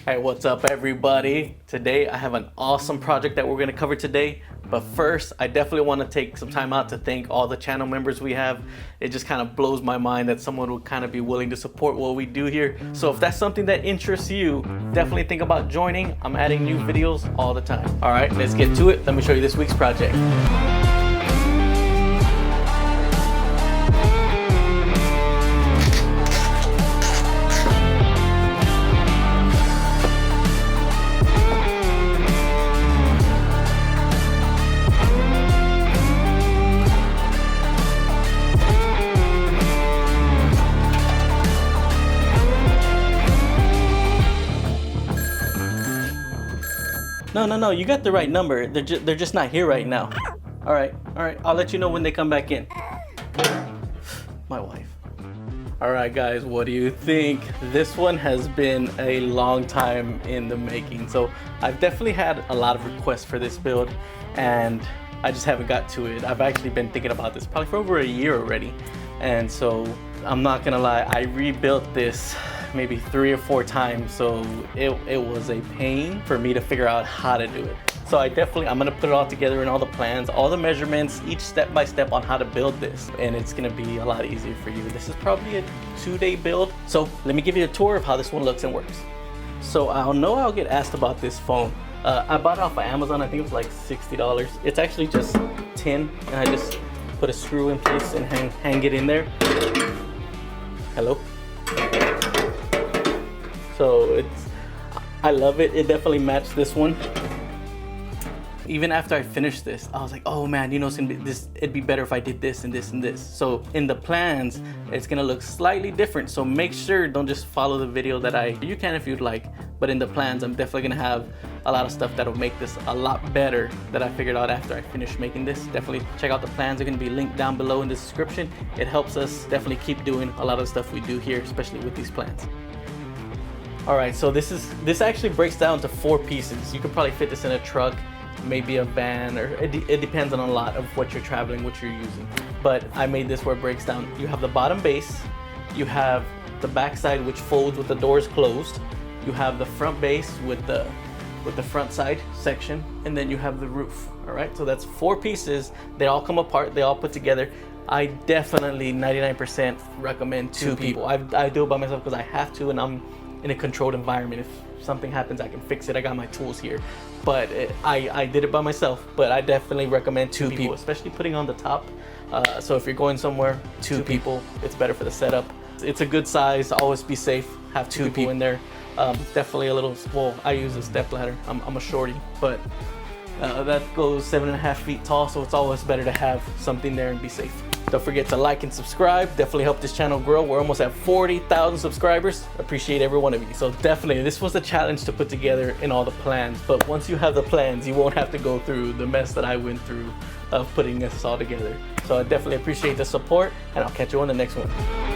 Hey, what's up everybody? Today I have an awesome project that we're gonna cover today. But first, I definitely want to take some time out to thank all the channel members we have. It just kind of blows my mind that someone would kind of be willing to support what we do here. So if that's something that interests you, definitely think about joining. I'm adding new videos all the time. All right, let's get to it. Let me show you this week's project. No, you got the right number. They're just not here right now. All right, I'll let you know when they come back in. My wife. All right, guys, what do you think? This one has been a long time in the making. So I've definitely had a lot of requests for this build, and I just haven't got to it. I've actually been thinking about this probably for over a year already. And so I'm not gonna lie, I rebuilt this maybe 3 or 4 times, so it was a pain for me to figure out how to do it. So I'm gonna put it all together in all the plans, all the measurements, each step by step on how to build this, and it's gonna be a lot easier for you. This is probably a 2-day build, so let me give you a tour of how this one looks and works. So I'll get asked about this phone. I bought it off of Amazon. I think it was like $60. It's actually just tin, and I just put a screw in place and hang it in there. Hello. So I love it. It definitely matched this one. Even after I finished this, I was like, oh man, you know, it'd be better if I did this and this and this. So in the plans, it's gonna look slightly different. So make sure, don't just follow the video you can if you'd like, but in the plans, I'm definitely gonna have a lot of stuff that'll make this a lot better that I figured out after I finished making this. Definitely check out the plans. They're gonna be linked down below in the description. It helps us definitely keep doing a lot of the stuff we do here, especially with these plans. All right, so this actually breaks down to 4 pieces. You could probably fit this in a truck, maybe a van, or it depends on a lot of what you're traveling, what you're using. But I made this where it breaks down. You have the bottom base, you have the back side which folds with the doors closed, you have the front base with the front side section, and then you have the roof. All right, so that's 4 pieces. They all come apart, they all put together. I definitely 99% recommend 2 people. I do it by myself because I have to, and I'm in a controlled environment. If something happens, I can fix it. I got my tools here. But I did it by myself, but I definitely recommend 2 people, especially putting on the top. So if you're going somewhere, 2 people, it's better for the setup. It's a good size. Always be safe. Have 2 people in there. Definitely a little, well, I use a step ladder. I'm a shorty, but that goes 7.5 feet tall, so it's always better to have something there and be safe. Don't forget to like and subscribe. Definitely help this channel grow. We're almost at 40,000 subscribers. Appreciate every one of you. So definitely, this was a challenge to put together in all the plans. But once you have the plans, you won't have to go through the mess that I went through of putting this all together. So I definitely appreciate the support, and I'll catch you on the next one.